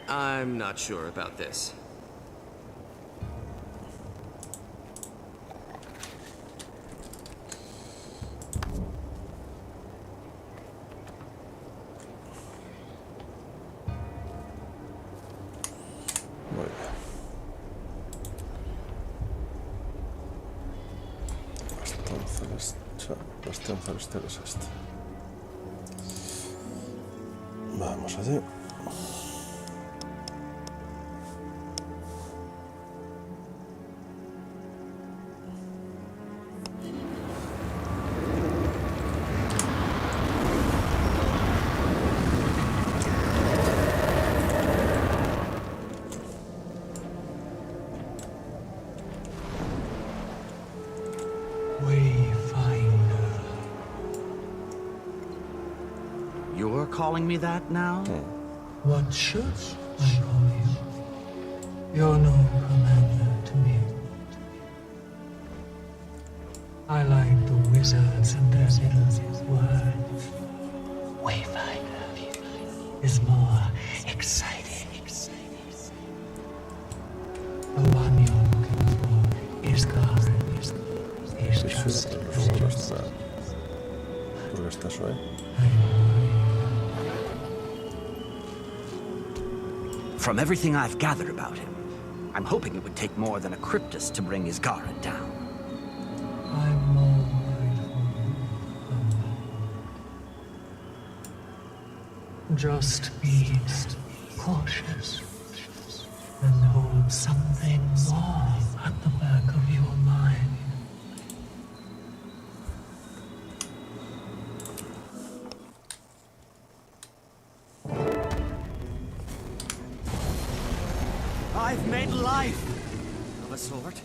I'm not sure about this. Muy bien. Bastión celestial es este. Vamos allí. You're calling me that now? What should I call you? You're no commander to me. I like the wizards and their little words. Wayfinder is more exciting. The one you're looking for is Garen. He's just Porque estás hoy. From everything I've gathered about him, I'm hoping it would take more than a Cryptus to bring his Garen down. I'm more worried for you. Just be cautious and hold something more at the back of your mind. I've made life of a sort.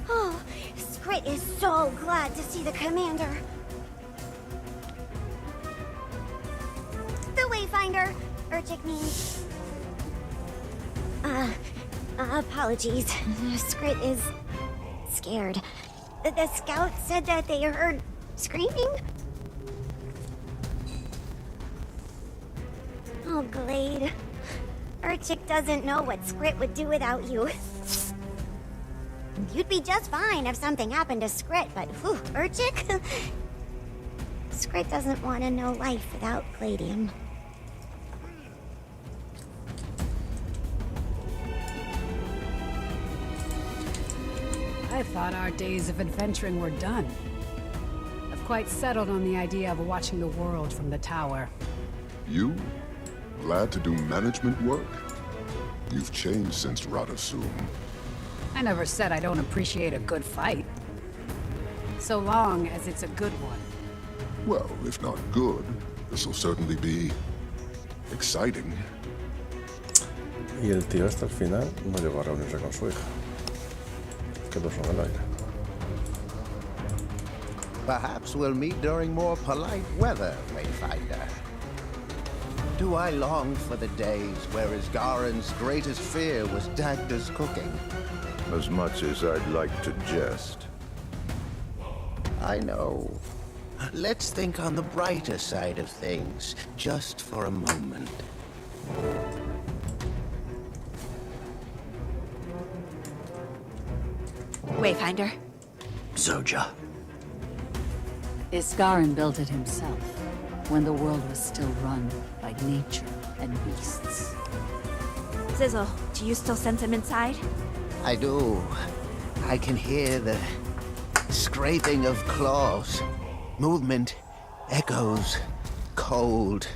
Oh, Scrit is so glad to see the commander. The Wayfinder, Urchic means. Apologies. Scrit is scared. The scout said that they heard screaming? Oh, Glade. Urchic doesn't know what Scrit would do without you. You'd be just fine if something happened to Scrit, but whew, Urchic? Scrit doesn't want to know life without Gladium. I thought our days of adventuring were done. I've quite settled on the idea of watching the world from the tower. You? Glad to do management work? You've changed since Radosum. I never said I don't appreciate a good fight. So long as it's a good one. Well, if not good, this'll certainly be exciting. Y el tío hasta el final no llegó a reunirse con su hija. Quedó sobre el aire. Perhaps we'll meet during more polite weather, Wayfinder. Do I long for the days where Garen's greatest fear was Dagda's cooking? As much as I'd like to jest. I know. Let's think on the brighter side of things, just for a moment. Wayfinder. Zoja. Iskarin built it himself, when the world was still run by nature and beasts. Zizzle, do you still sense him inside? I do. I can hear the scraping of claws, movement, echoes, cold,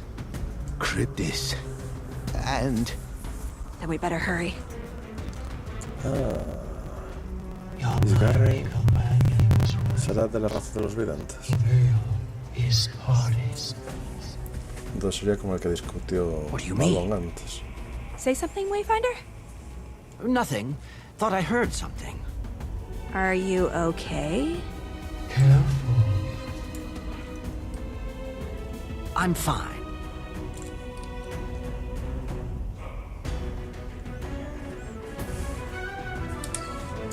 cryptis, and... Then we better hurry. Isgarry será de la raza de los videntes. Entonces sería como el que discutió Malon antes. Say something, Wayfinder? Nothing. Thought I heard something. Are you okay? Careful. I'm fine.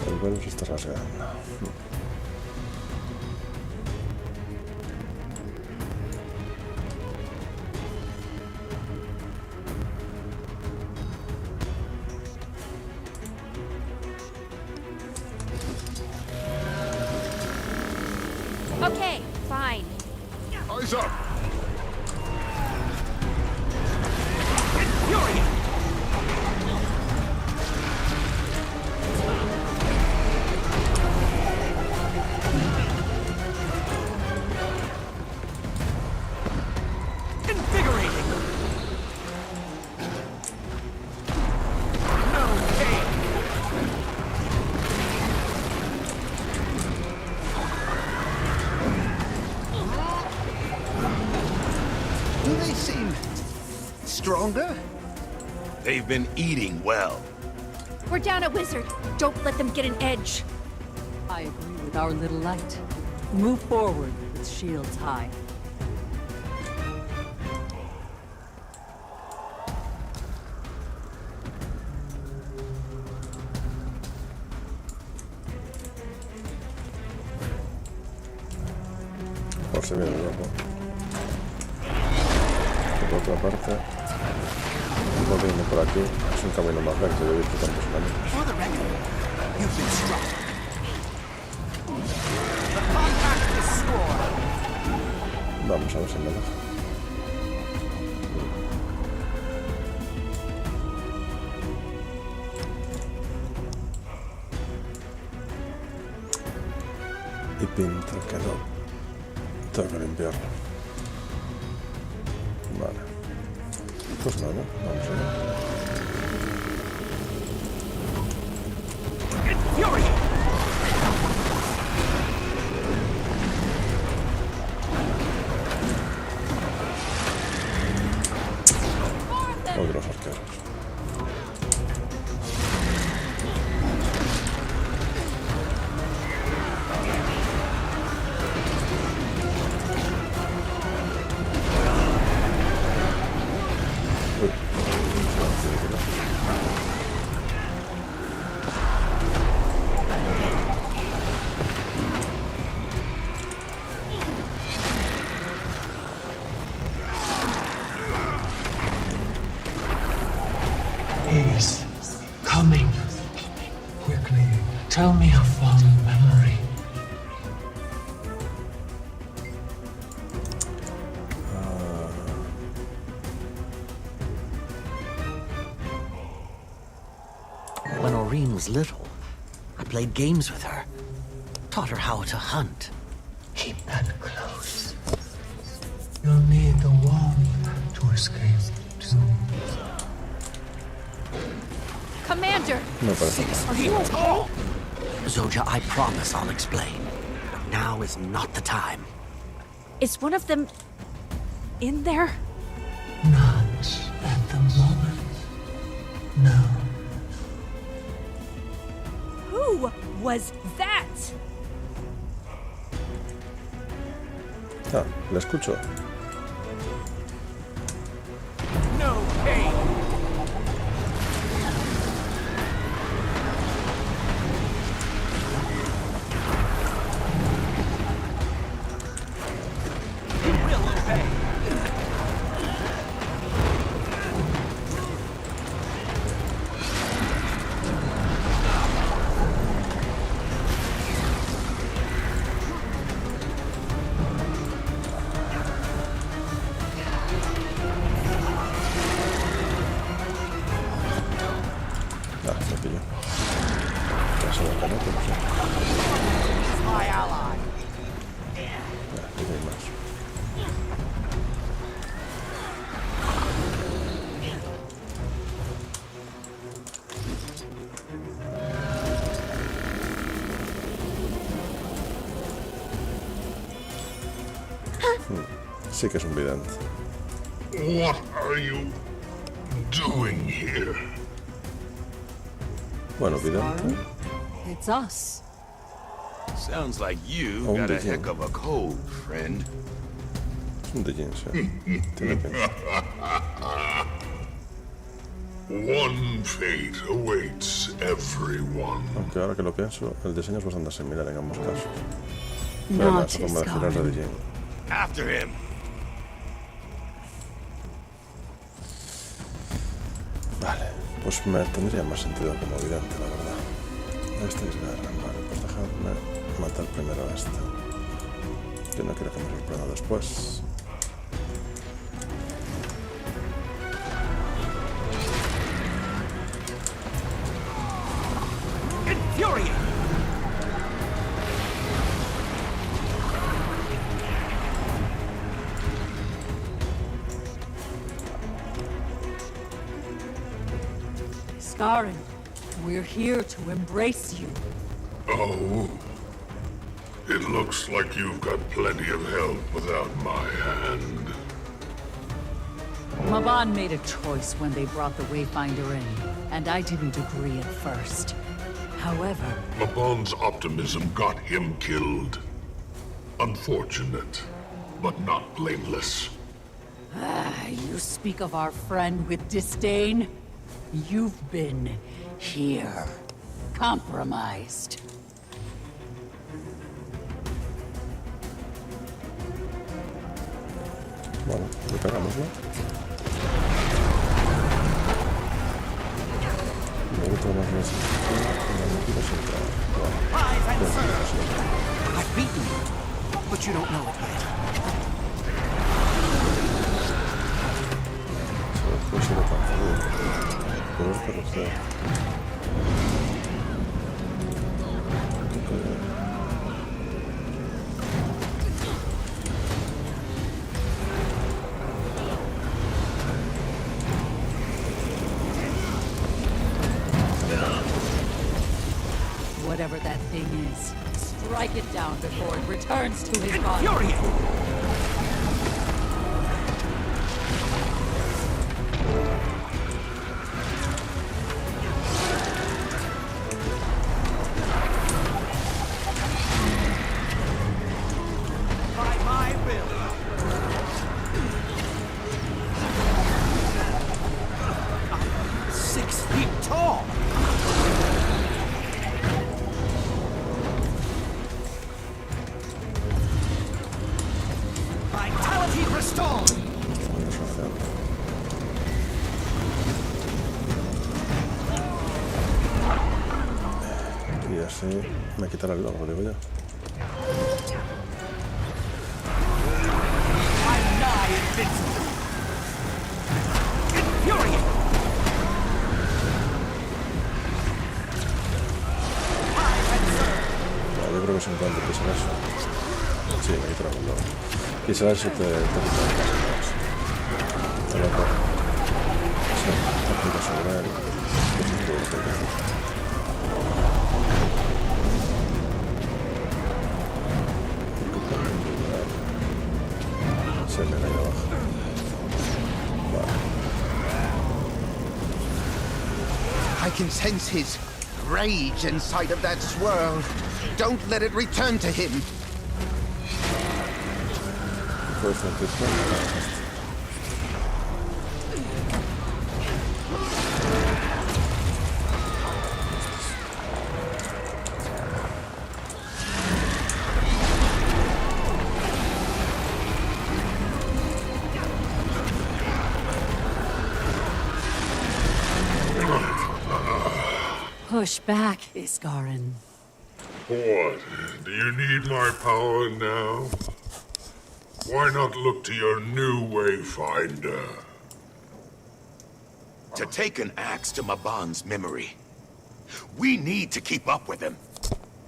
El pelo se está rasgando. Okay, fine. Eyes up! Do they seem stronger? They've been eating well. We're down a wizard. Don't let them get an edge. I agree with our little light. Move forward with shields high. Por si viene luego. Por otra parte, volviendo por aquí, es un camino más lento, yo he visto tantos caminos. For the record, you've been struck. The compact is scored. Vamos a ver si me deja. Y pinta que no. Tengo que limpiarlo. Vale. Pues nada, vamos allá. Otros arqueros. He's coming. Quickly, tell me a fond memory. When Aureen was little, I played games with her. Taught her how to hunt. Keep that close. You'll need the wand to escape too. Commander! Me parece mal. Are you okay? Zoja, I promise I'll explain. But now is not the time. Is one of them in there? Not at the moment. No. Who was that? Ah, la escucho. No pain. You will obey. Ah, me pillo. Ya se va a caer, no sé. My ally. Ah, aquí hay más. Sí que es un vidente. What are you doing here? Bueno, vidente. It's us. Sounds like you Oh, got a did you? heck of a cold, friend. Es un de jeans, Tiene pinta. One fate awaits everyone. Aunque ahora que lo pienso, el diseño es bastante similar en ambos casos. Not Esa forma de girar de DJ. After him. Vale, pues me tendría más sentido como vidente, la verdad. Este es guerra, vale, pues dejadme matar primero a este. Yo no quiero que me sorprenda después. Infuriate! Scarron, we're here to embrace you. Oh. It looks like you've got plenty of help without my hand. Maban made a choice when they brought the Wayfinder in, and I didn't agree at first. However... Maban's optimism got him killed. Unfortunate, but not blameless. You speak of our friend with disdain? You've been here, compromised. Bueno, le pegamos, ¿no? Luego tenemos la sensación de la mentira central. I've beaten you, but you don't know it yet. Puede ser tan fácil. Pero es que lo sé. Whatever that thing is, strike it down before it returns to his body. Y así me quitará el logro, digo yo. Yo creo que es en cuanto pisar eso. Sí, me quitará el logro. Pisar eso te quita más. Te lo cojo. Sí, te apunta sobre él. Pues es todo lo que hay que hacer. Se me cae abajo. Vale. I can sense his rage inside of that swirl. Don't let it return to him. Puedes sentir todo. Push back, Isgarin. What? Do you need my power now? Why not look to your new Wayfinder? To take an axe to Maban's memory. We need to keep up with him.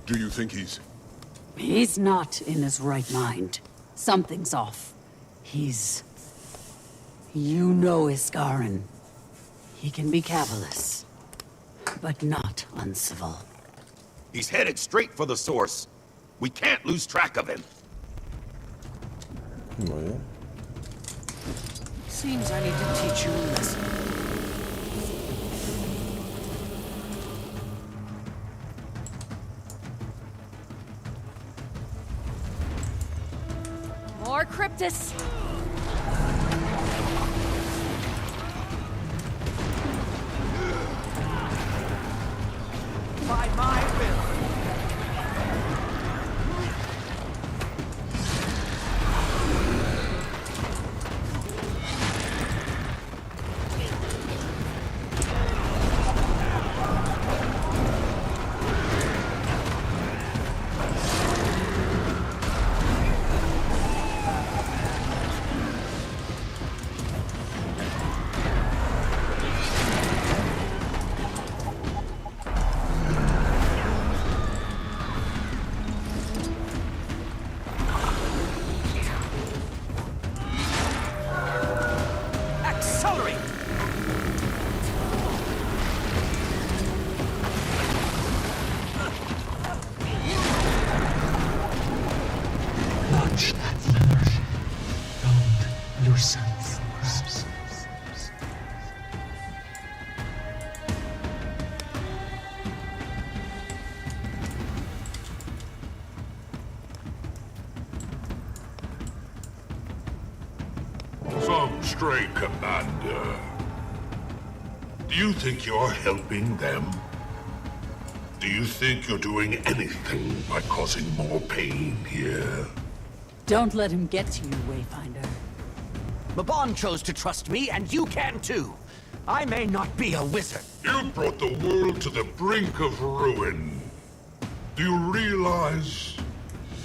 Do you think he's... He's not in his right mind. Something's off. He's... You know Isgarin. He can be cavalice, but not uncivil. He's headed straight for the source. We can't lose track of him. Muy bien. Seems I need to teach you a lesson. More Cryptus! Catch that memory. Don't loosen force. Some stray commander. Do you think you're helping them? Do you think you're doing anything by causing more pain here? Don't let him get to you, Wayfinder. Mabon chose to trust me, and you can too. I may not be a wizard. You brought the world to the brink of ruin. Do you realize?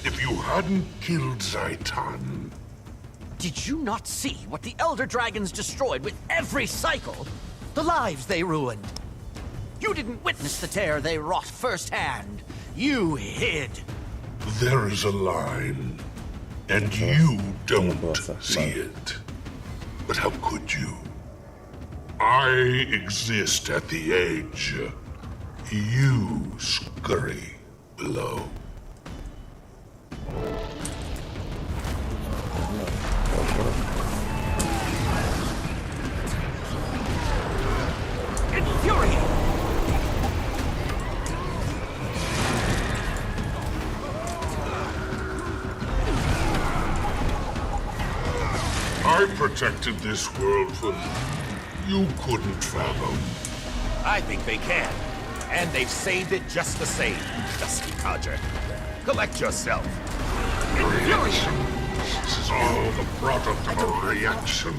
If you hadn't killed Zaitan... Did you not see what the Elder Dragons destroyed with every cycle? The lives they ruined. You didn't witness the tear they wrought firsthand. You hid. There is a line, and you don't see it. But how could you? I exist at the edge. You scurry below. Infuriate! I protected this world from you couldn't fathom. I think they can. And they've saved it just the same, dusty codger. Collect yourself. Reaction. This is all the product of a reaction.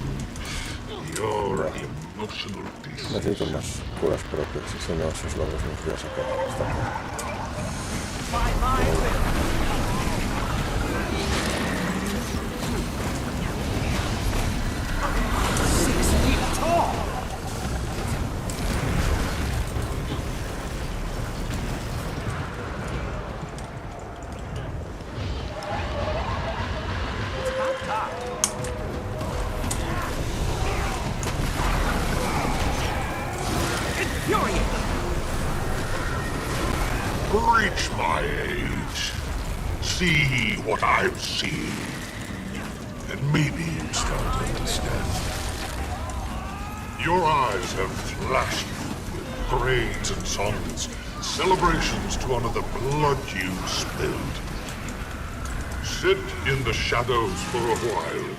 Your emotional Necesito más curas propias, si no, esos logros los voy a sacar. Está Reach my age. See what I've seen. And maybe you start to understand. Your eyes have flashed with parades and songs, celebrations to honor the blood you spilled. Sit in the shadows for a while.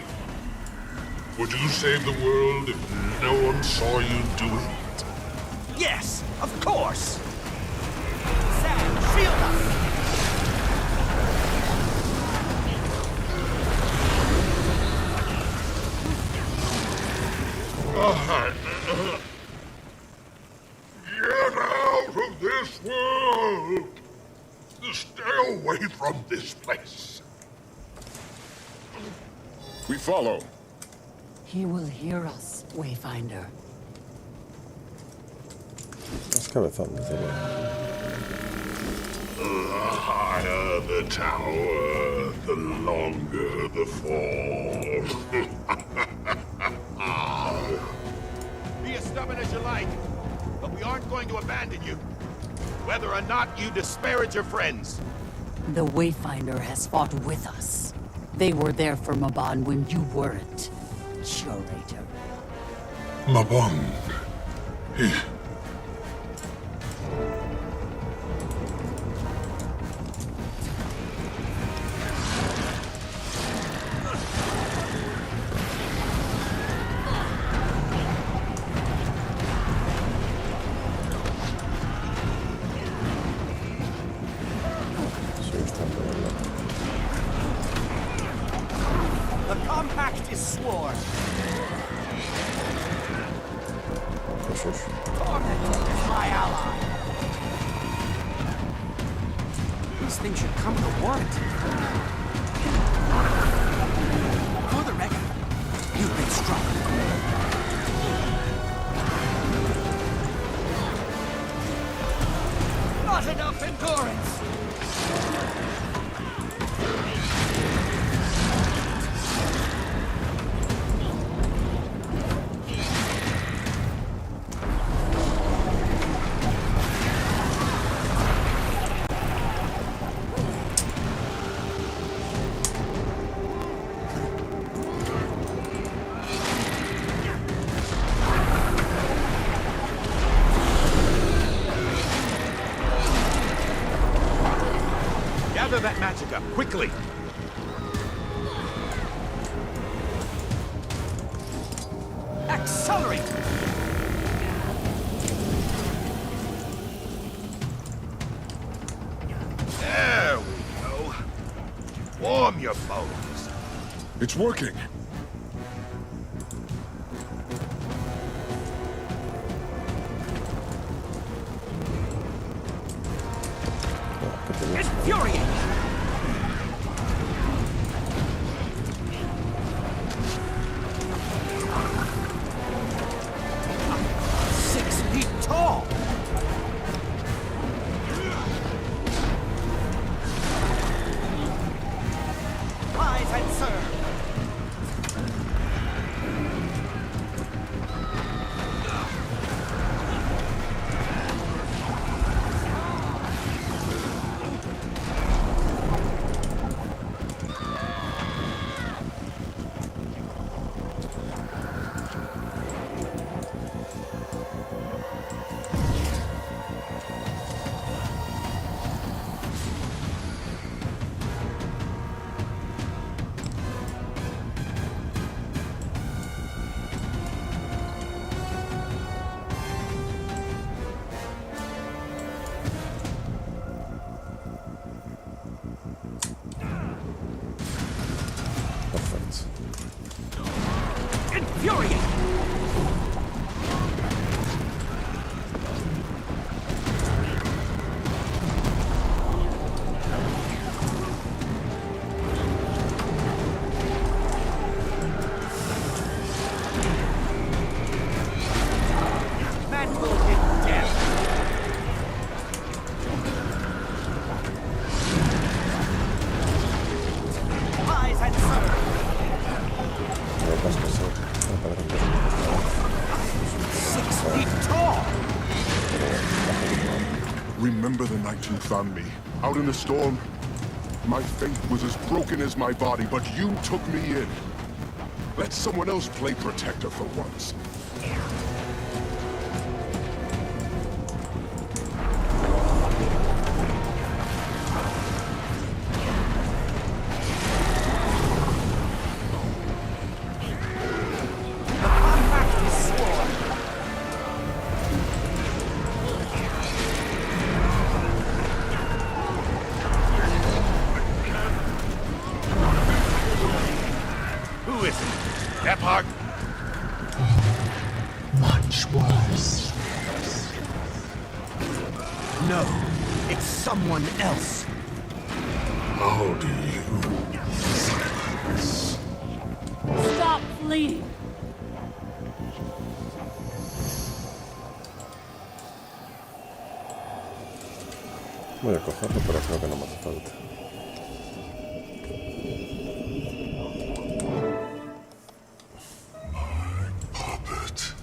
Would you save the world if no one saw you do it? Yes, of course! Sam, shield us! Get out of this world! Stay away from this place. We follow. He will hear us, Wayfinder. Las cabezón, desde luego. The higher the tower, the longer the fall. Be as stubborn as you like, but we aren't going to abandon you. Whether or not you disparage your friends. The Wayfinder has fought with us. They were there for Mabon when you weren't, Curator. Mabon. He... The compact is sworn. Torment is my ally. These things should come to warranty. For the record, you've been struck. Not enough endurance! Gather that magic up, quickly! Accelerate! There we go. Warm your bones. It's working. Infuriate! 6 feet tall! Rise and serve! Perfect. Infuriate! Man will hit death! Rise and serve! Lo que pasa es que me parece que 6 feet tall! Remember the night you found me, out in the storm? My faith was as broken as my body, but you took me in. Let someone else play protector for once. Who is it? Ephard? Much worse. No, it's someone else. How do you silence? Stop fleeing! Voy a cogerlo, pero creo que no me hace falta. Puppet.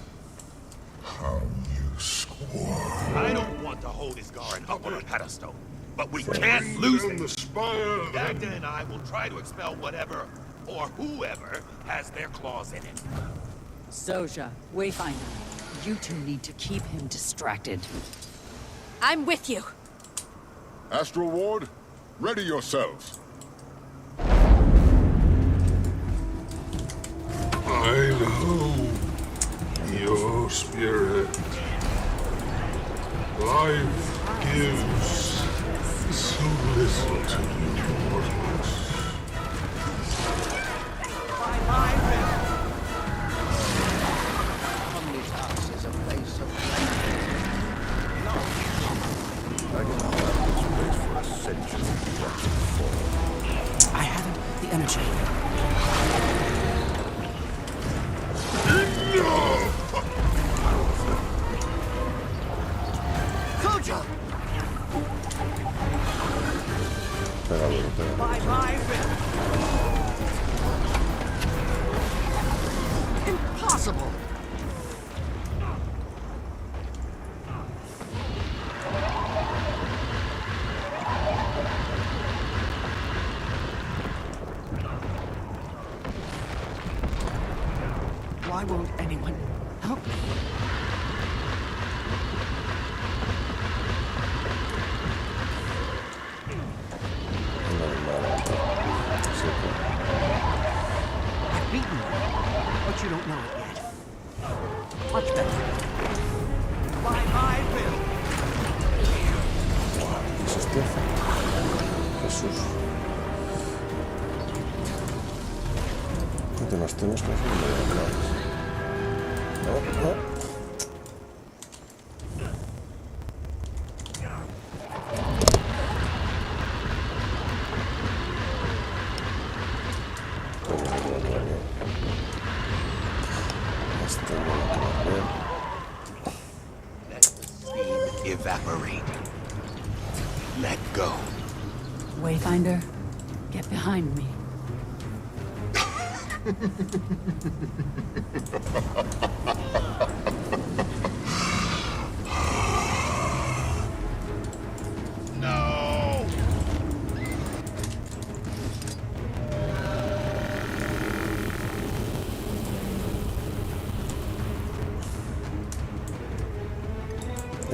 How you squirm. I don't want to hold his guard up on a pedestal, but we can't lose Down him. the spire, then. Dagda and I will try to expel whatever, or whoever, has their claws in it. Soja, Wayfinder, you two need to keep him distracted. I'm with you. Astral Ward, ready yourselves. I know your spirit. Life gives so little to you mortals. Omni's house is a place of I can hold this place for a century. Watch it fall. I haven't the energy. Koja! Pégalo, pégalo. By my will! Impossible! Why won't anyone help me? you don't know it yet. Much better. By my will. ¿Qué es esto? Jesús. ¿Qué más tenemos que hacer? No. Let the steam evaporate. Let go. Wayfinder, get behind me. No!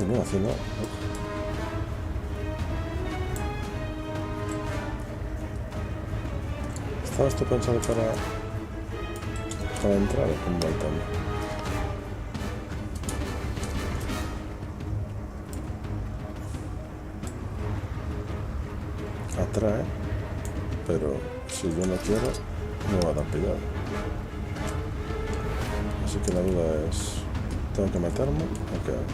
No, así no. ¿Estaba esto pensado para entrar o con un balcón? Atrae, pero si yo no quiero, no va a dar pillado. Así que la duda es, ¿tengo que meterme o qué hago?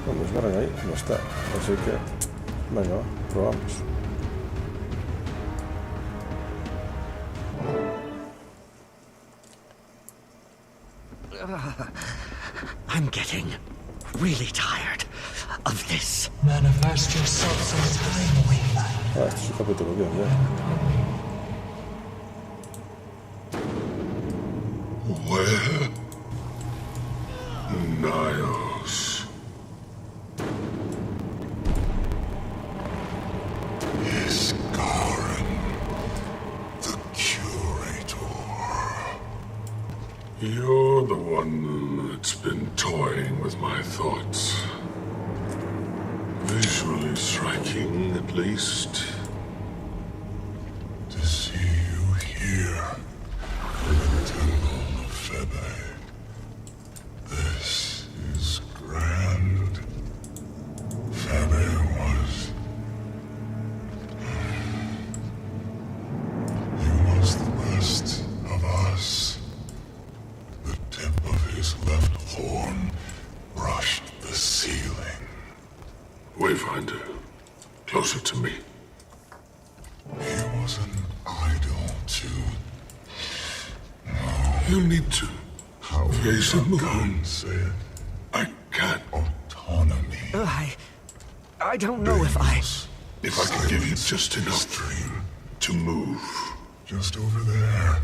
Bueno, nos barran ahí, no está, así que venga, va, probamos. I'm getting really tired of this. Manifest yourself sometime, Wayfinder. Este es un capítulo bien, ya. Where? Nayos. Is Garen the curator? You're the one that's been toying with my thoughts. Visually striking, at least. To see you here in the Temple of Febe. This is grand. Febe was... He was the best of us. The tip of his left horn brushed the ceiling. Wayfinder, closer to me. He was an idol too. No. You need to face him alone. Say it. I can't. Autonomy. I don't know if I... If I can give you just enough dream to move. Just over there.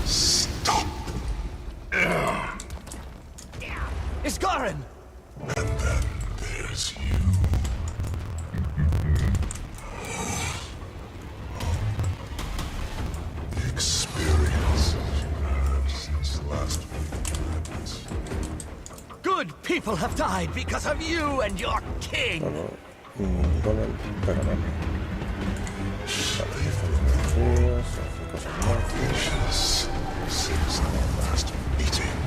Stop. It's Garen! And then there's you. The experiences you've had since last week. Good people have died because of you and your king! Golem, pegarán. Vicious since our last meeting.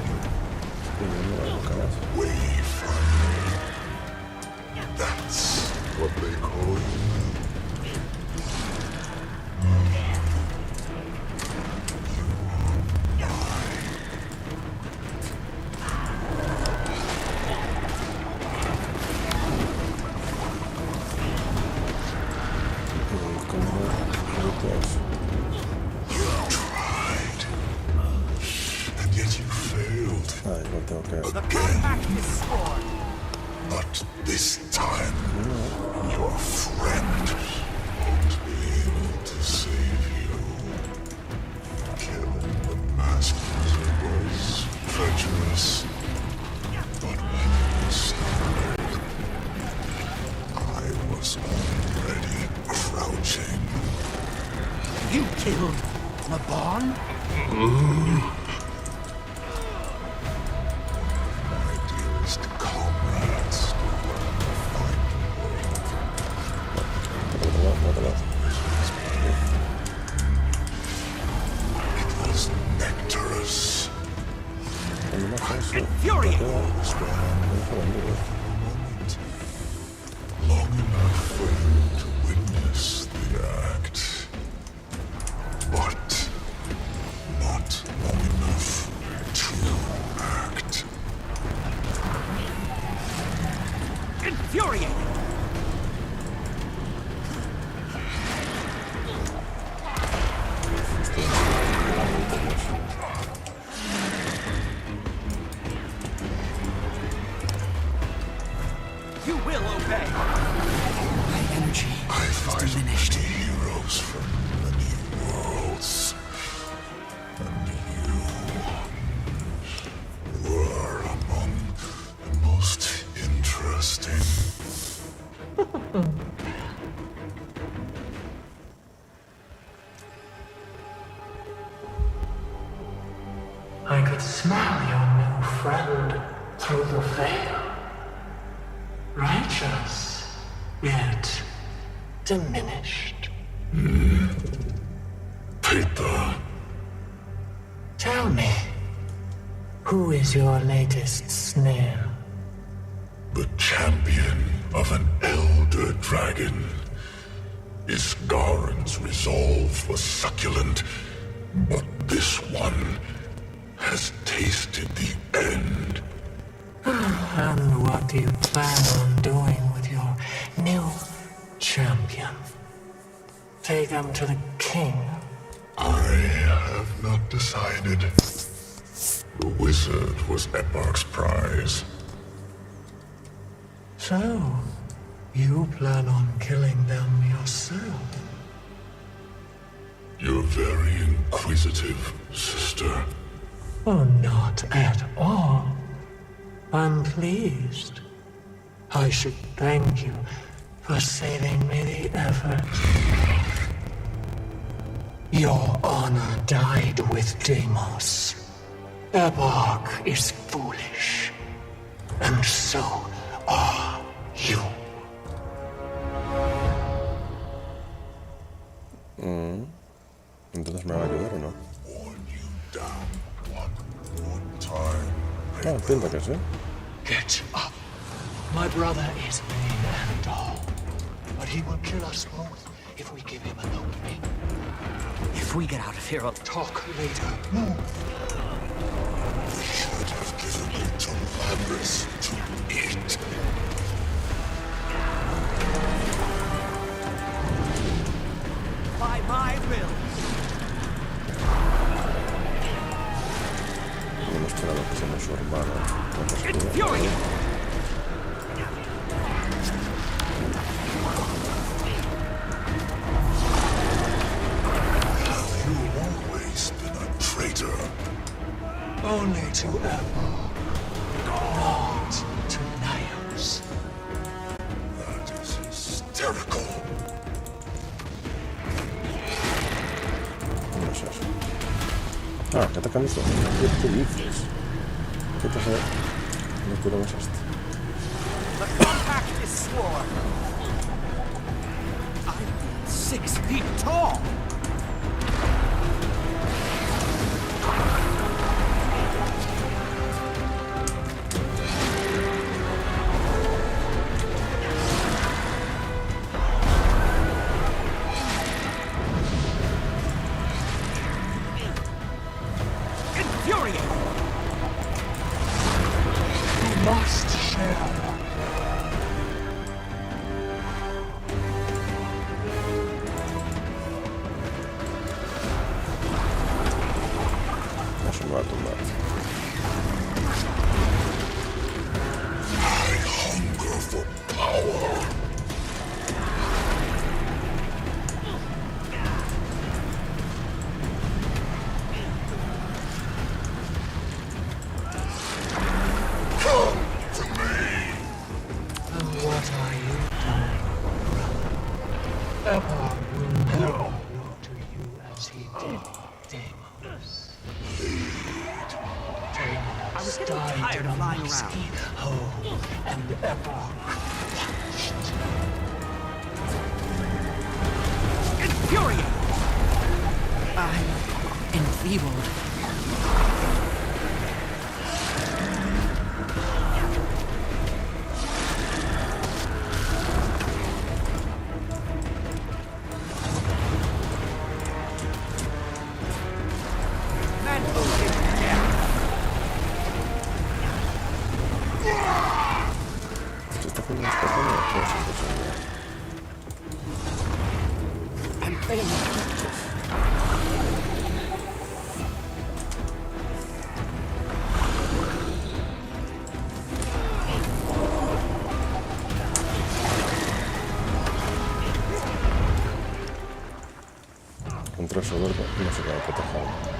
Wayfinder. That's what they call you. You are mine. You tried. And yet you failed. Again. But this time, your friend won't be able to save you. Killing the masters was treacherous. But when you started, I was already crouching. You killed Mabon? My dearest comrades still on the fighting world. Infuriating! You will obey! My energy is diminished. Heroes from many worlds. And you were among the most interesting. I could smell your new friend through the veil. Righteous, yet diminished. Peitha. Tell me, who is your latest snare? The champion of an elder dragon. Isgaren's resolve was succulent, but this one has tasted the end. And what do you plan on doing with your new champion? Take them to the king? I have not decided. The wizard was Eparch's prize. So, you plan on killing them yourself? You're very inquisitive, sister. Oh, not at all. I'm pleased. I should thank you for saving me the effort. Your honor died with Deimos. Eparch is foolish. And so are you. Entonces me va a ayudar o no. Worn you down one more time. Ah, entiendo que sí. Get up. My brother is mean and tall, but he will kill us both if we give him an opening. If we get out of here, I'll Talk later. Move. Should have given it to Labrys to eat. by my will. Hemos esperado que sea su hermano. Infuriate! You've always been a traitor. Only to Epílogo, not to Nayos. That is hysterical. No es eso. Ah, que atacan esto. ¿Qué dices? ¿Qué pasa? No curamos esto. The compact is sworn. I'm 6 feet tall. Must share. No se me va a tumbar. I hunger for power. Come to me. And what are you doing, brother? Epílogo will never look to you as he did Deimos. I was Deimos getting died tired in of a flying musky around. hole, and Epílogo vanished. Infuriate! I'm enfeebled. Se está pequeños, todos impresionantes. Contra su verde no se queda protegido.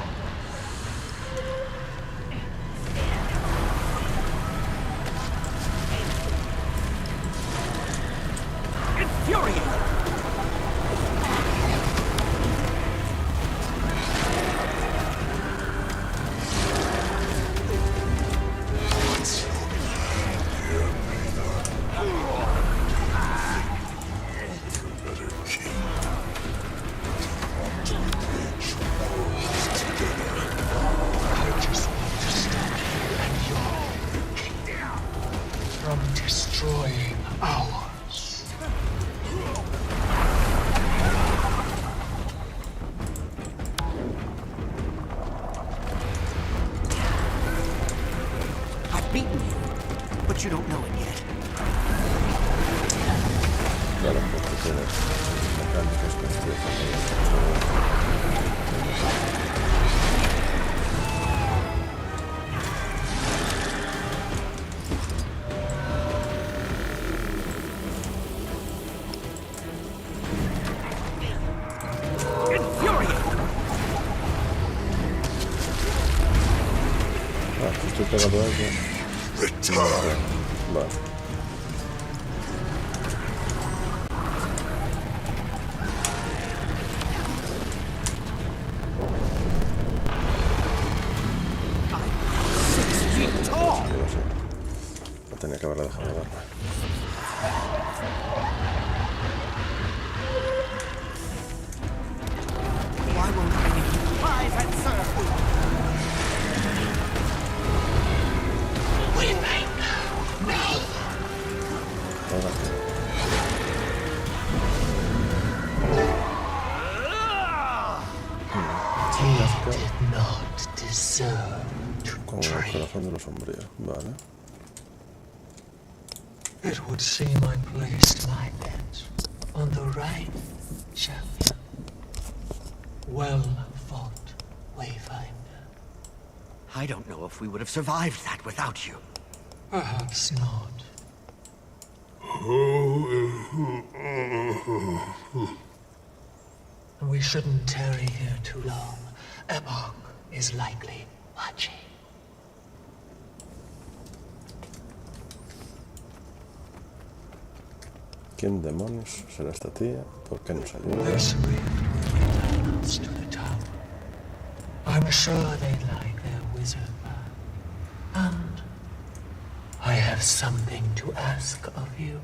Pegado a eso. Vale. No sé. No tenía que haberla dejado darme. Como el corazón de los sombríos, vale. It would seem I placed my bet on the right champion. Well fought, Wayfinder. I don't know if we would have survived that without you. Perhaps not. We shouldn't tarry here too long. Epoch is likely watching. ¿Quién demonios será esta tía? ¿Por qué nos ayuda? This rift leads to the tower. I'm sure they like their wizard man. And I have something to ask of you.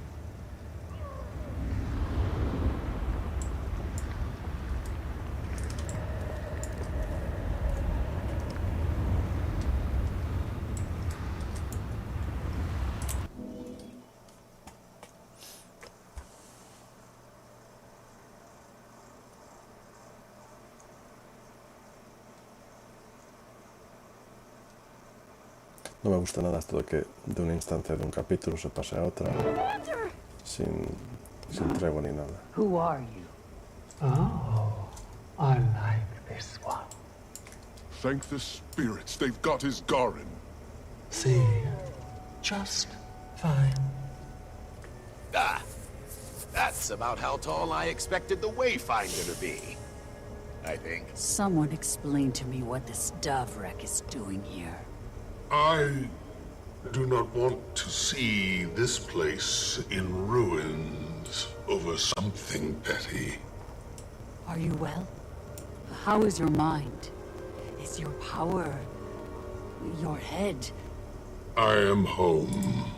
No me gusta nada esto de que de una instancia de un capítulo se pase a otra sin tregua ni nada. Who are you? Oh, I like this one. Thank the spirits, they've got his Garin. See, just fine. Ah, that's about how tall I expected the Wayfinder to be. I think. Someone explain to me what this dove wreck is doing here. I do not want to see this place in ruins over something petty. Are you well? How is your mind? Is your power... your head? I am home.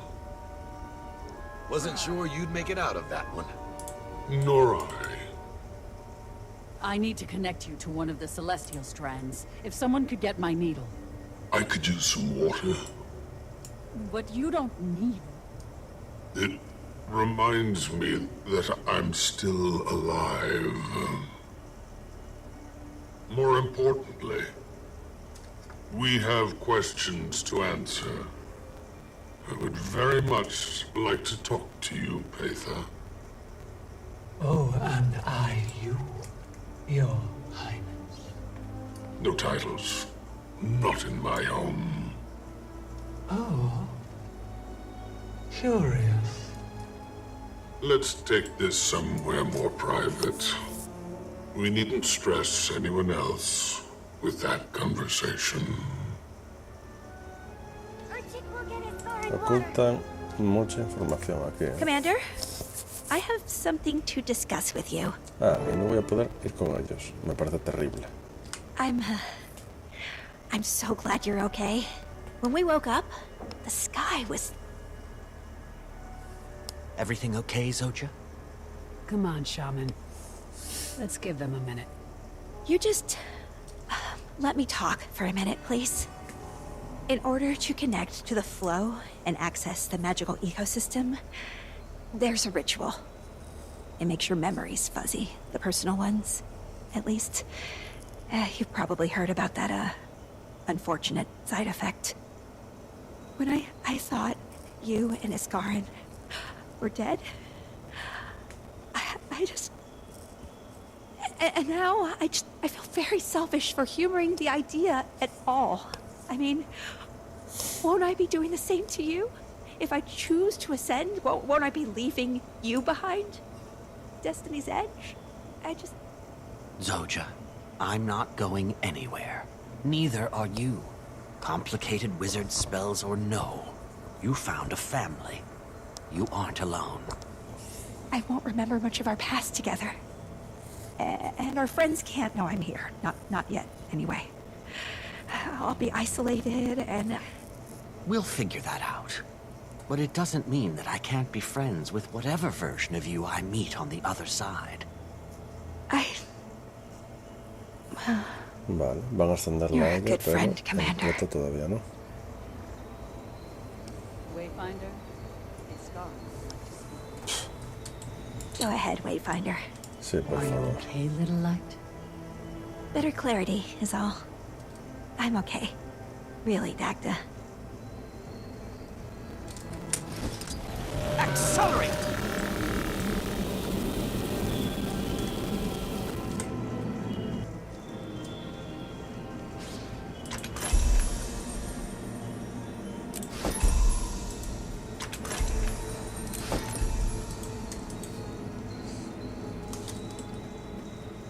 Wasn't sure you'd make it out of that one. Nor I. I need to connect you to one of the celestial strands. If someone could get my needle. I could use some water. But you don't need... It reminds me that I'm still alive. More importantly, we have questions to answer. I would very much like to talk to you, Peitha. Oh, and I, Your Highness. No titles. Not in my home. Oh. Curious. Let's take this somewhere more private. We needn't stress anyone else with that conversation. Ocultan mucha información aquí. Commander, I have something to discuss with you. Ah, y no voy a poder ir con ellos. Me parece terrible. I'm so glad you're okay. When we woke up, the sky was... Everything okay, Zoja? Come on, Shaman. Let's give them a minute. You just... let me talk for a minute, please. In order to connect to the flow and access the magical ecosystem, there's a ritual. It makes your memories fuzzy, the personal ones, at least. You've probably heard about that, unfortunate side effect. When I thought you and Iskarin were dead, I just... And now, I feel very selfish for humoring the idea at all. I mean, won't I be doing the same to you? If I choose to ascend, won't I be leaving you behind? Destiny's Edge? Zoja, I'm not going anywhere. Neither are you. Complicated wizard spells or no, you found a family. You aren't alone. I won't remember much of our past together. And our friends can't know I'm here. Not yet, anyway. I'll be isolated and... We'll figure that out. But it doesn't mean that I can't be friends with whatever version of you I meet on the other side. Vale, van a ascenderla a ella, pero Commander. todavía no. Wayfinder, it's gone. Go ahead, Wayfinder. Sí, por Are you favor. okay, little light? Better clarity is all. I'm okay. Really, Dagda. Accelerate!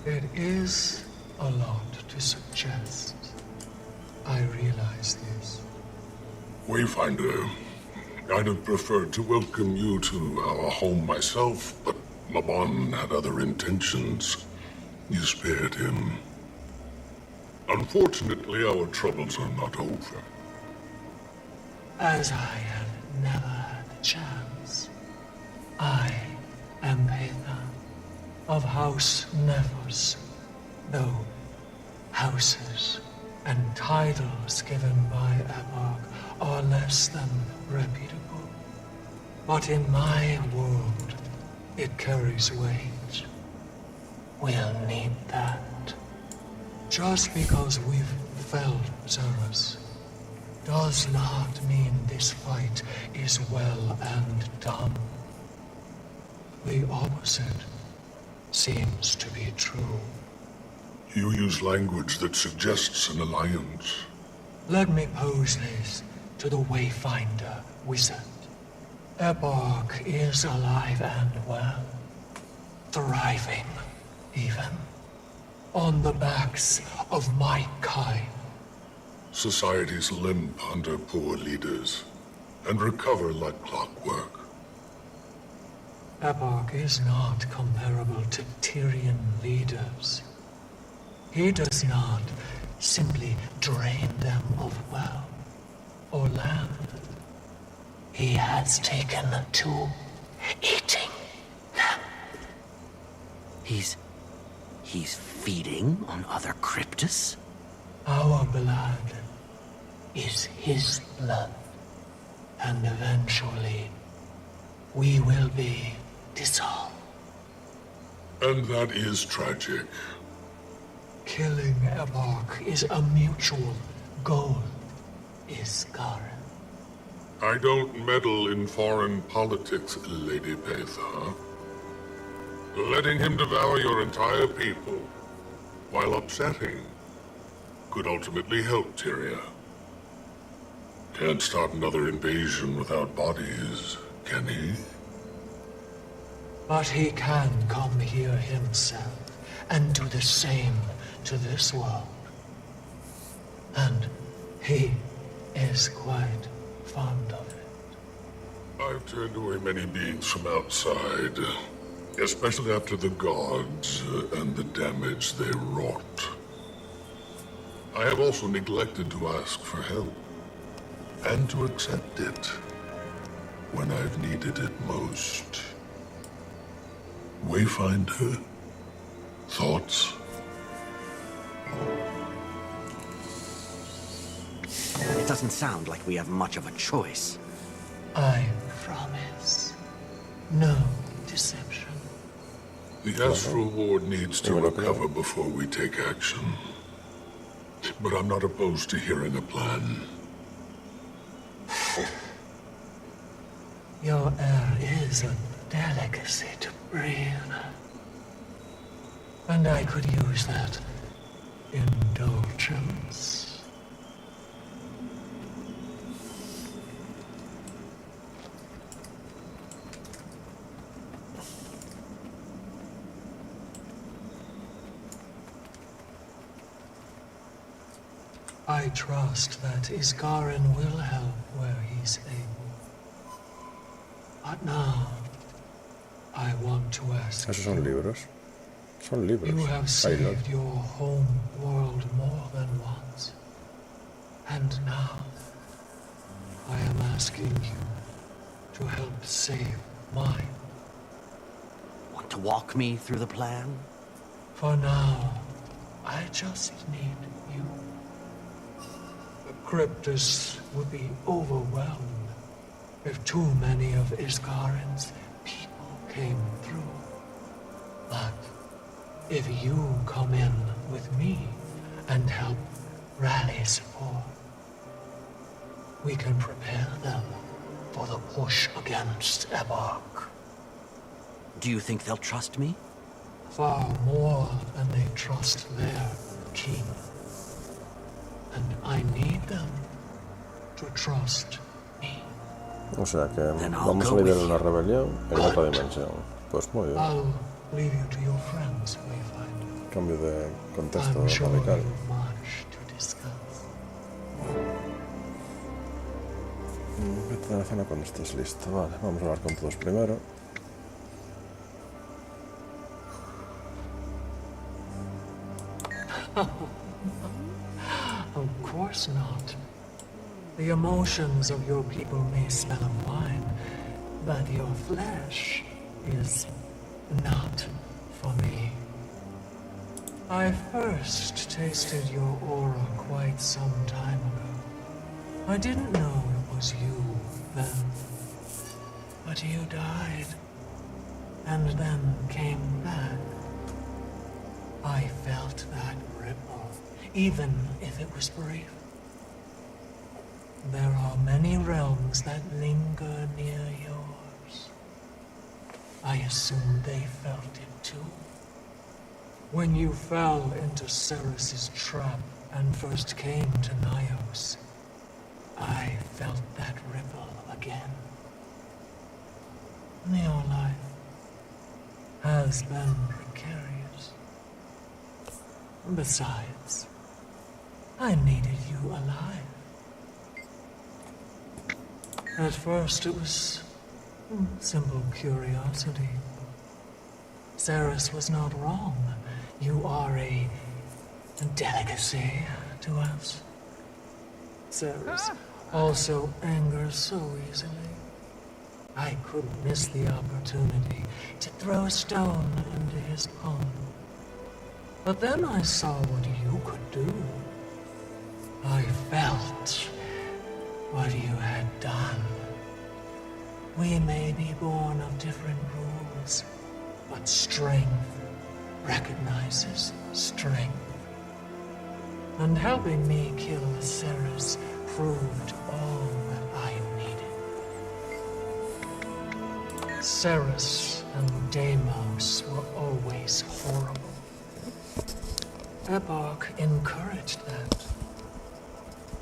It is a lot to suggest. I realize this. Wayfinder, I'd have preferred to welcome you to our home myself, but Mabon had other intentions. You spared him. Unfortunately, our troubles are not over. As I have never had the chance, I am Peitha of House Nefos, though houses and titles given by Epoch are less than reputable. But in my world, it carries weight. We'll need that. Just because we've felled Zerus does not mean this fight is well and done. The opposite seems to be true. You use language that suggests an alliance. Let me pose this to the Wayfinder wizard. Epoch is alive and well, thriving even, on the backs of my kind. Societies limp under poor leaders and recover like clockwork. Epoch is not comparable to Tyrian leaders. He does not simply drain them of wealth or land. He has taken to eating them. He's feeding on other cryptus? Our blood is his blood, and eventually we will be dissolved. And that is tragic. Killing Epoch is a mutual goal, Iskarin. I don't meddle in foreign politics, Lady Peitha. Letting him devour your entire people, while upsetting, could ultimately help Tyria. Can't start another invasion without bodies, can he? But he can come here himself and do the same to this world. And he is quite fond of it. I've turned away many beings from outside, especially after the gods and the damage they wrought. I have also neglected to ask for help, and to accept it when I've needed it most. Wayfinder? Thoughts? It doesn't sound like we have much of a choice. I promise. No deception. The astral ward needs to recover before we take action. But I'm not opposed to hearing a plan. Your air is a delicacy to breathe. And I could use that indulgence. I trust that Isgarin will help where he's able. But now, I want to ask Esos son libros. Son libros. You have saved your home world more than once. And now, I am asking you to help save mine. Want to walk me through the plan? For now, I just need you. Cryptus would be overwhelmed if too many of Isgarin's people came through. But if you come in with me and help rally support, we can prepare them for the push against Ebark. Do you think they'll trust me? Far more than they trust their king. And I need them to trust me. O sea que vamos a liderar una rebelión en otra dimensión. Pues muy bien. I'll leave you to your friends, Wayfinder. Cambio de contexto I'm sure radical. you have much to discuss. Vete a la zona cuando estés listo. Vale, vamos a hablar con todos primero. Of course not. The emotions of your people may smell of wine, but your flesh is not for me. I first tasted your aura quite some time ago. I didn't know it was you then, but you died, and then came back. I felt that ripple, even if it was brief. There are many realms that linger near yours. I assume they felt it too. When you fell into Ceres's trap and first came to Nayos, I felt that ripple again. Your life has been precarious. Besides, I needed you alive. At first it was simple curiosity. Ceres was not wrong. You are a delicacy to us. Ceres also angers so easily. I couldn't miss the opportunity to throw a stone into his pond. But then I saw what you could do. I felt what you had done. We may be born of different rules, but strength recognizes strength. And helping me kill Ceres proved all that I needed. Ceres and Deimos were always horrible. Epoch encouraged that.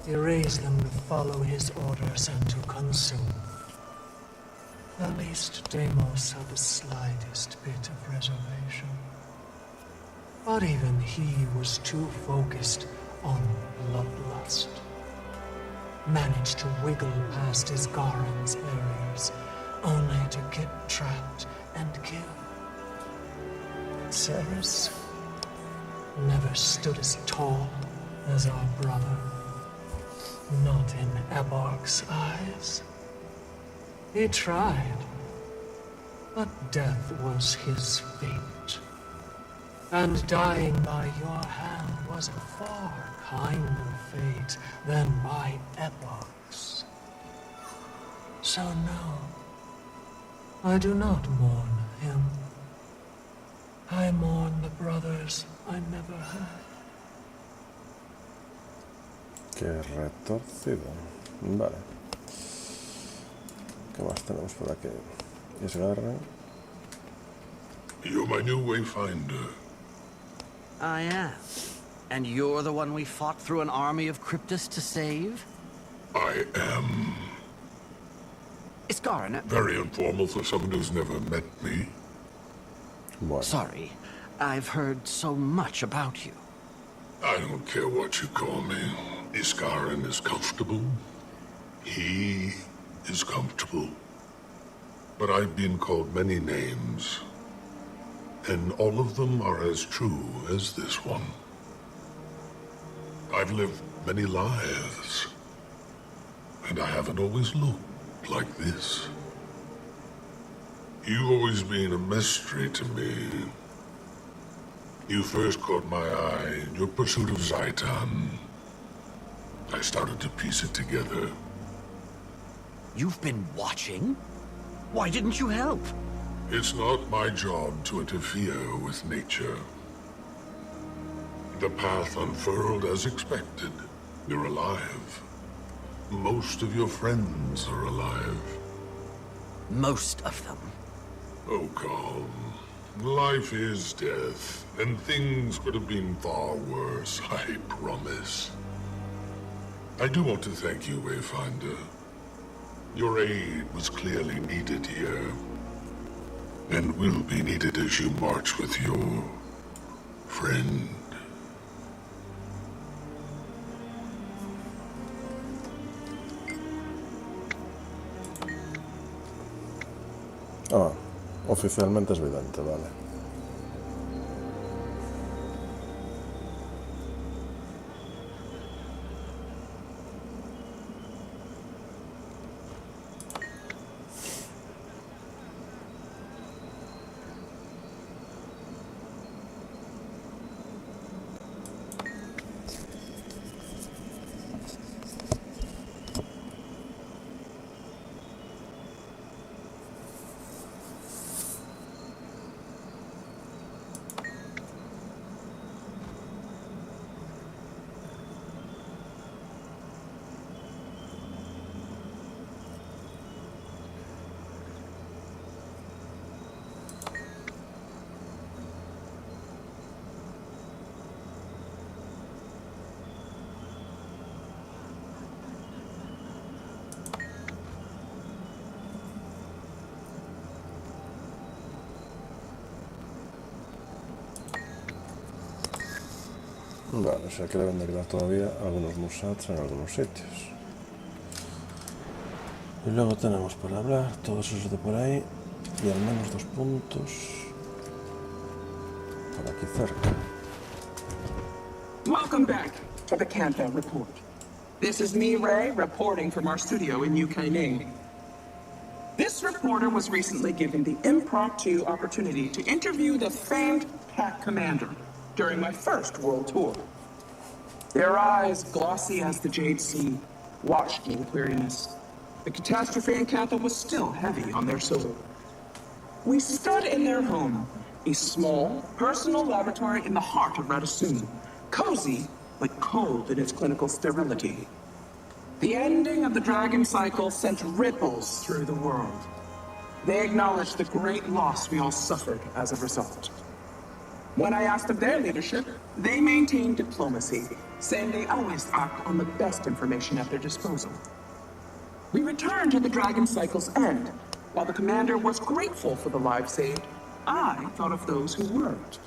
He raised them to follow his orders and to consume. At least Deimos had the slightest bit of reservation. But even he was too focused on bloodlust. Managed to wiggle past his Garen's barriers, only to get trapped and killed. Ceres never stood as tall as our brother. Not in Epoch's eyes. He tried, but death was his fate. And dying by your hand was a far kinder fate than by Epoch's. So no, I do not mourn him. I mourn the brothers I never had. Qué retorcido. Vale. ¿Qué más tenemos por aquí? Isgarra. You're my new wayfinder. I am. And you're the one we fought through an army of Cryptus to save? I am. Isgarin. Very informal for someone who's never met me. What? Sorry. I've heard so much about you. I don't care what you call me. Isgarin is comfortable. He is comfortable. But I've been called many names. And all of them are as true as this one. I've lived many lives. And I haven't always looked like this. You've always been a mystery to me. You first caught my eye in your pursuit of Zaitan. I started to piece it together. You've been watching? Why didn't you help? It's not my job to interfere with nature. The path unfurled as expected. You're alive. Most of your friends are alive. Most of them? Oh, calm. Life is death, and things could have been far worse, I promise. I do want to thank you, Wayfinder. Your aid was clearly needed here, and will be needed as you march with your friend. Ah, oficialmente es vidente, vale. Vale, o sea que deben de quedar todavía algunos musats en algunos sitios. Y luego tenemos para hablar todos esos de por ahí y al menos 2 puntos por aquí cerca. Welcome back to the Countdown Report. This is me, Ray, reporting from our studio in UK. This reporter was recently given the impromptu opportunity to interview the famed Pack Commander during my first world tour. Their eyes, glossy as the Jade Sea, watched me with weariness. The catastrophe in Cantha was still heavy on their soul. We stood in their home, a small, personal laboratory in the heart of Radissoon, cozy, but cold in its clinical sterility. The ending of the dragon cycle sent ripples through the world. They acknowledged the great loss we all suffered as a result. When I asked of their leadership, they maintained diplomacy, saying they always act on the best information at their disposal. We returned to the Dragon Cycle's end. While the commander was grateful for the lives saved, I thought of those who weren't.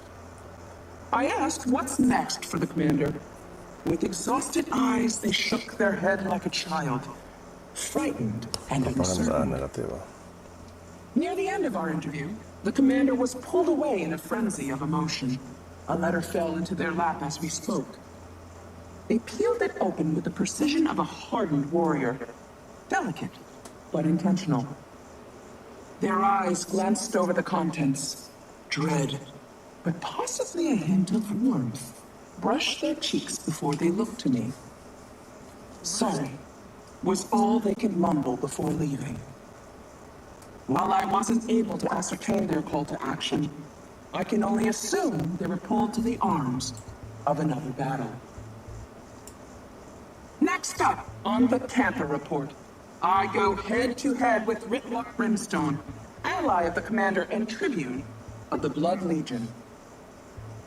I asked what's next for the commander. With exhausted eyes, they shook their head like a child, frightened and uncertain. Near the end of our interview, the commander was pulled away in a frenzy of emotion. A letter fell into their lap as we spoke. They peeled it open with the precision of a hardened warrior. Delicate, but intentional. Their eyes glanced over the contents. Dread, but possibly a hint of warmth, brushed their cheeks before they looked to me. Sorry was all they could mumble before leaving. While I wasn't able to ascertain their call to action, I can only assume they were pulled to the arms of another battle. Next up on the Panther Report, I go head-to-head with Ritlock Brimstone, ally of the commander and tribune of the Blood Legion.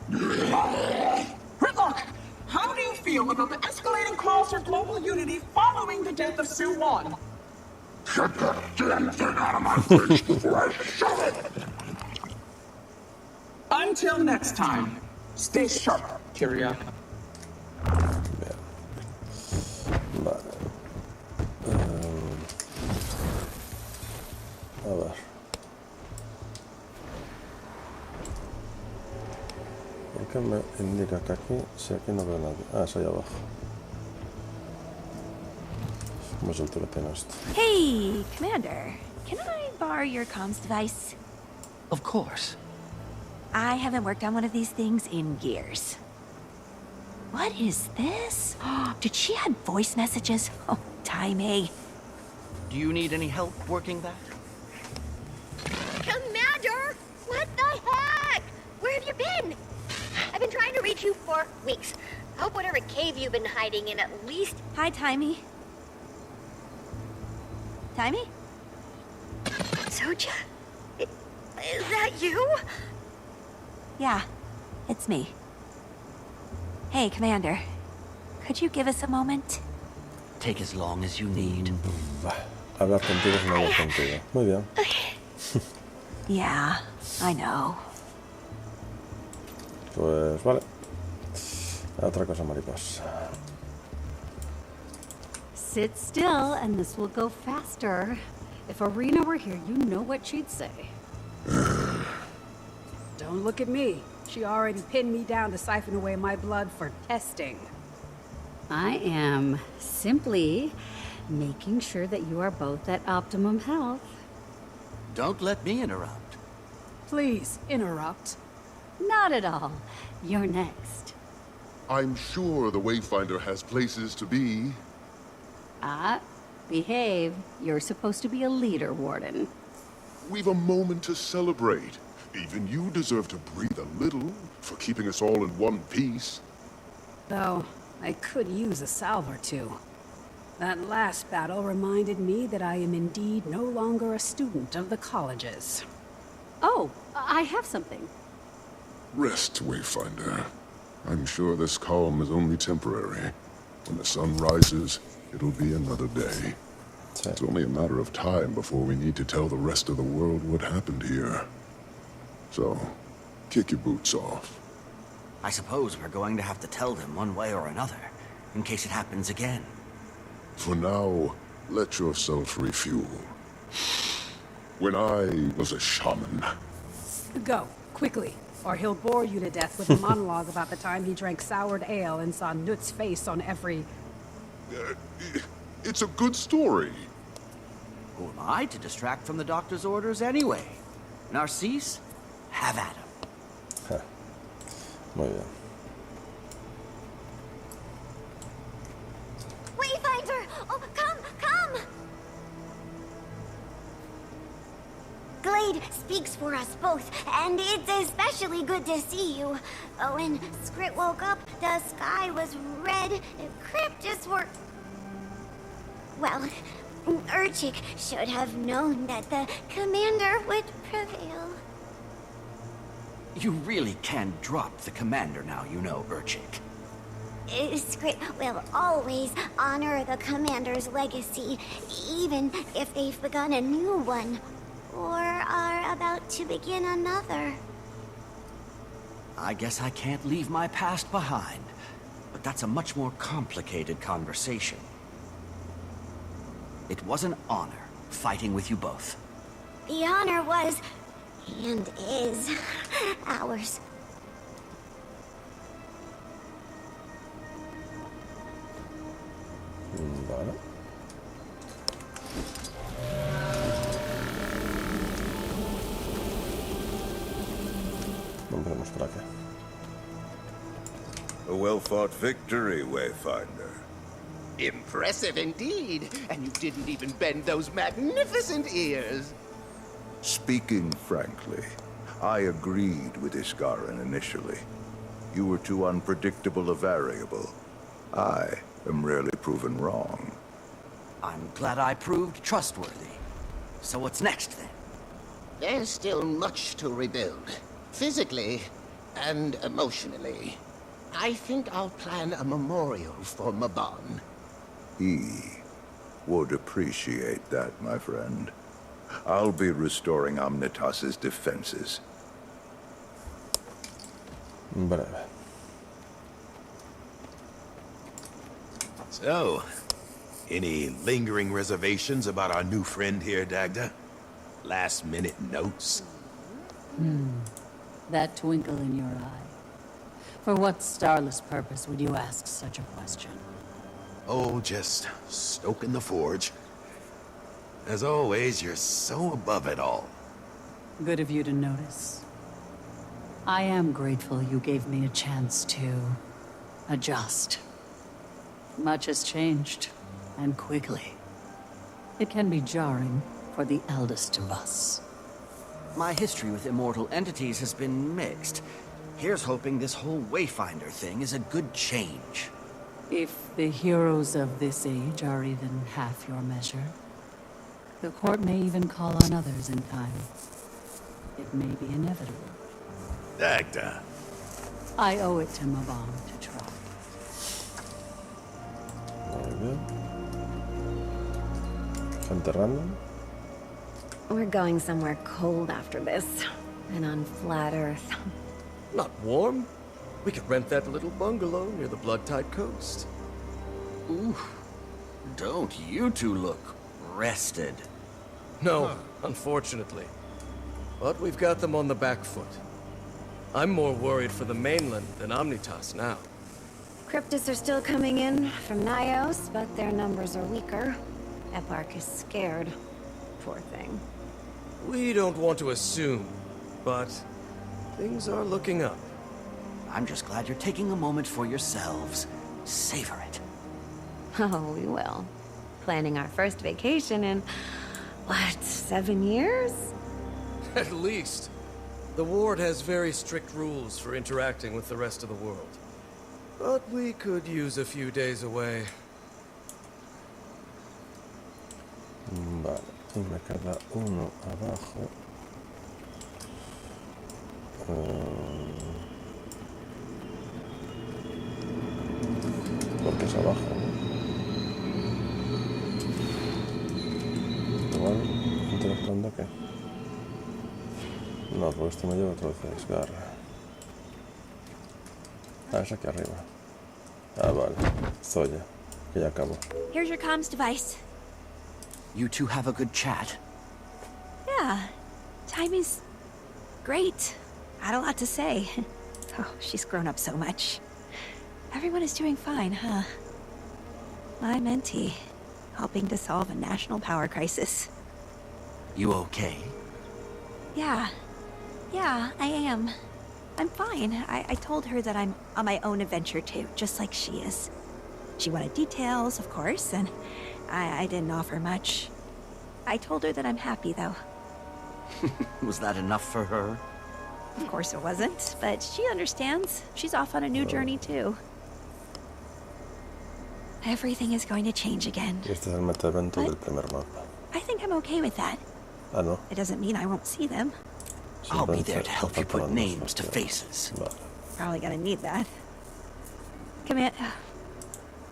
Ritlock, how do you feel about the escalating calls for global unity following the death of Sue Wan? Get that damn thing out of my face before I shove it! Until next time, stay sharp, Kyria. Vale. A ver. ¿Por qué me indica que aquí, si aquí no veo nadie? Ah, es ahí abajo. ¿Cómo es el telepeno esto? Hey, Commander. Can I borrow your comms device? Of course. I haven't worked on one of these things in years. What is this? Did she add voice messages? Oh, timey. Do you need any help working that? Commander! What the heck? Where have you been? I've been trying to reach you for weeks. I hope whatever cave you've been hiding in at least... Hi, Timey. Timey? Soja? Is that you? Yeah, it's me. Hey, Commander. Could you give us a moment? Take as long as you need. Hablar contigo es no hablar contigo. Muy bien. Yeah, I know. Pues vale. Otra cosa, mariposa. Sit still, and this will go faster. If Arena were here, you know what she'd say. Don't look at me. She already pinned me down to siphon away my blood for testing. I am simply making sure that you are both at optimum health. Don't let me interrupt. Please, interrupt. Not at all. You're next. I'm sure the Wayfinder has places to be. Ah, behave. You're supposed to be a leader, Warden. We've a moment to celebrate. Even you deserve to breathe a little for keeping us all in one piece. Though, I could use a salve or two. That last battle reminded me that I am indeed no longer a student of the colleges. Oh, I have something. Rest, Wayfinder. I'm sure this calm is only temporary. When the sun rises, it'll be another day. It's only a matter of time before we need to tell the rest of the world what happened here. So, kick your boots off. I suppose we're going to have to tell them one way or another, in case it happens again. For now, let yourself refuel. When I was a shaman... Go, quickly, or he'll bore you to death with a monologue about the time he drank soured ale and saw Nut's face on every... It's a good story. Who am I to distract from the doctor's orders anyway? Narcisse? Have at him. Muy bien. Wayfinder! Oh, come! Glade speaks for us both, and it's especially good to see you. When Skrit woke up, the sky was red. Cryptids were... well, Urchik should have known that the commander would prevail. You really can drop the commander now, you know, Urchik. Script will always honor the commander's legacy, even if they've begun a new one, or are about to begin another. I guess I can't leave my past behind, but that's a much more complicated conversation. It was an honor fighting with you both. The honor was, and is, ours. Vale. Vamos a mostrar aquí. A well-fought victory, Wayfinder. Impressive indeed. And you didn't even bend those magnificent ears. Speaking frankly, I agreed with Iskarin initially. You were too unpredictable a variable. I am rarely proven wrong. I'm glad I proved trustworthy. So what's next, then? There's still much to rebuild. Physically and emotionally. I think I'll plan a memorial for Maban. He would appreciate that, my friend. I'll be restoring Omnitas's defenses. Breve. So, any lingering reservations about our new friend here, Dagda? Last-minute notes? That twinkle in your eye. For what starless purpose would you ask such a question? Oh, just stoking the forge. As always, you're so above it all. Good of you to notice. I am grateful you gave me a chance to adjust. Much has changed, and quickly. It can be jarring for the eldest of us. My history with immortal entities has been mixed. Here's hoping this whole Wayfinder thing is a good change. If the heroes of this age are even half your measure, the court may even call on others in time. It may be inevitable. Dagda. I owe it to Maban to try. Muy bien. Gente random. We're going somewhere cold after this. And on flat Earth. Not warm? We could rent that little bungalow near the blood-tide coast. Ooh, don't you two look rested? No, unfortunately. But we've got them on the back foot. I'm more worried for the mainland than Omnitas now. Cryptids are still coming in from Nayos, but their numbers are weaker. Eparch is scared. Poor thing. We don't want to assume, but things are looking up. I'm just glad you're taking a moment for yourselves. Savor it. Oh, we will. Planning our first vacation in, what, 7 years? At least. The Ward has very strict rules for interacting with the rest of the world. But we could use a few days away. Vale, y me queda uno abajo. Porque es abajo, ¿no? Igual, interactuando qué. No, porque esto me lleva otra vez a desgarra. Ah, es aquí arriba. Ah, vale. Zoya, que ya acabo. Here's your comms device. You two have a good chat? Yeah. Timing's great. I had a lot to say. Oh, she's grown up so much. Everyone is doing fine, huh? My mentee, helping to solve a national power crisis. You okay? Yeah, I am. I'm fine. I told her that I'm on my own adventure too, just like she is. She wanted details, of course, and I didn't offer much. I told her that I'm happy, though. Was that enough for her? Of course it wasn't, but she understands. She's off on a new journey, too. everything is going to change again. Y este es el meta-evento del primer mapa. I think I'm okay with that. Ah, no. It doesn't mean I won't see them. I'll be there to help you put names to faces. Vale. Probably gonna need that. Command...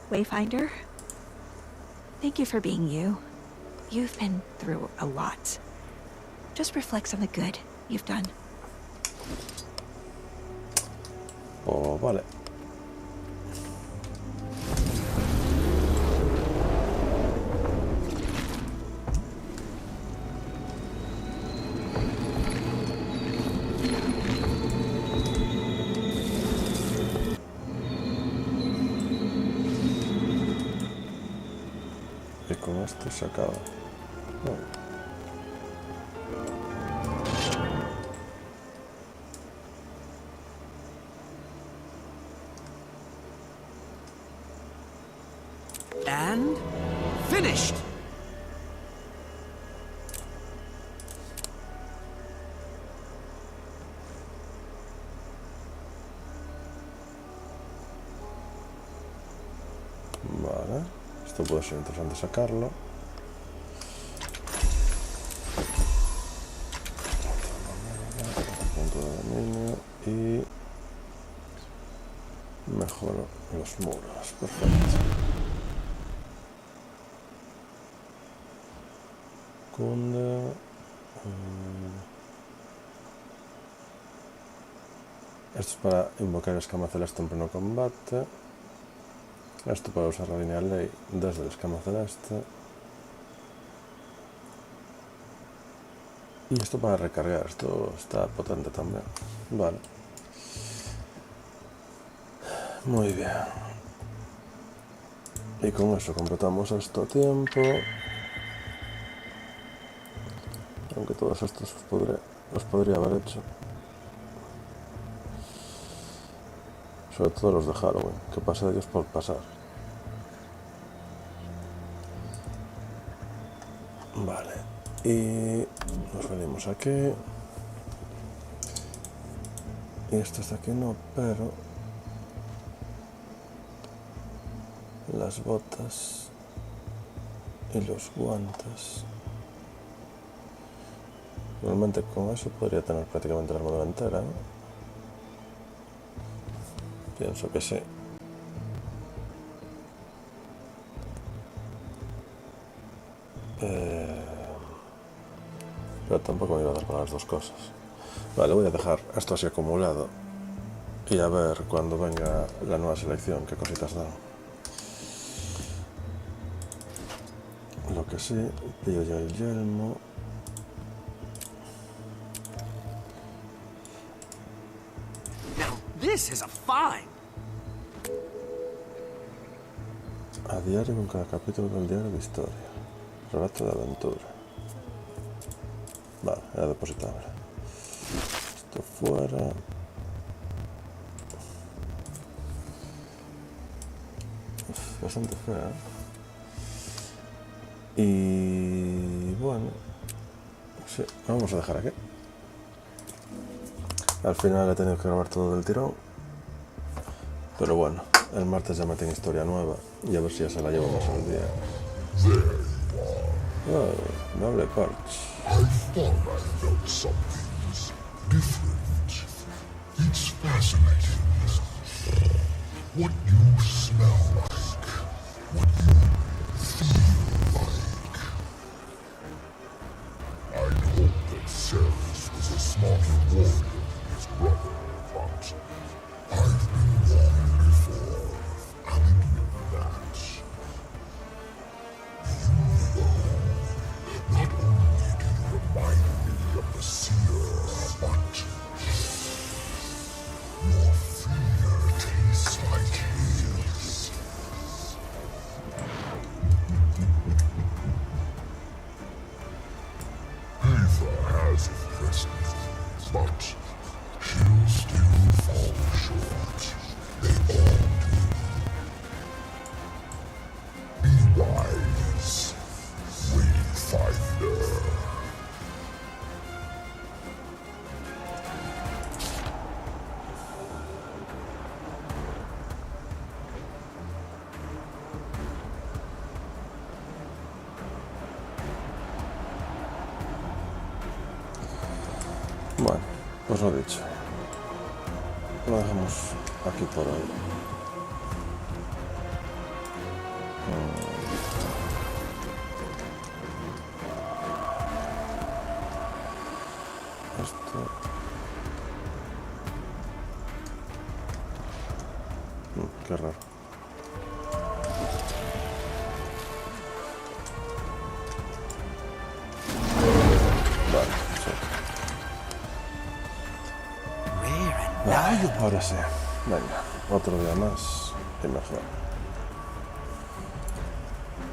Wayfinder? Thank you for being you. You've been through a lot. Just reflects on the good you've done. Oh, vale. Y con esto se acaba. Oh. And finished. Vale, esto puede ser interesante sacarlo. Punto de dominio y mejoro los muros. Perfecto. Cunde. Esto es para invocar escama celeste en pleno combate. Esto para usar la línea ley desde el escama celeste. Y esto para recargar. Esto está potente también. Vale. Muy bien. Y con eso completamos esto a tiempo. Aunque todos estos los podría haber hecho. Sobre todo los de Halloween, que pasa de ellos por pasar. Vale. Y nos venimos aquí. Y estos de aquí no, pero las botas y los guantes. Normalmente con eso podría tener prácticamente la armadura entera, ¿no? Pienso que sí. Pero tampoco me iba a dar para las dos cosas. Vale, voy a dejar esto así acumulado y a ver cuando venga la nueva selección qué cositas dan. Lo que sí, pillo ya el yelmo. This is a find. A diario con cada capítulo del diario de historia. Relato de aventura. Vale, era depositable. Esto fuera. Uf, bastante fea. Y bueno, sí, vamos a dejar aquí. Al final he tenido que grabar todo del tirón. Pero bueno, el martes ya me tiene historia nueva y a ver si ya se la llevo más al día. Oh, doble parch. I thought I felt something's different. It's fascinating. What you smell like, what you feel like. I'd hoped that Ceres was a smarter warrior than his brother, but I've been wrong before. I'll admit that. You know, not only do you remind me of the seer, but your fear tastes like his. Peitha has impressed me, but she'll still fall short. Bueno, pues lo dicho. Lo dejamos aquí por hoy. Esto... qué raro. Vale, sí. Ay, ahora sí. Venga, otro día más y mejor.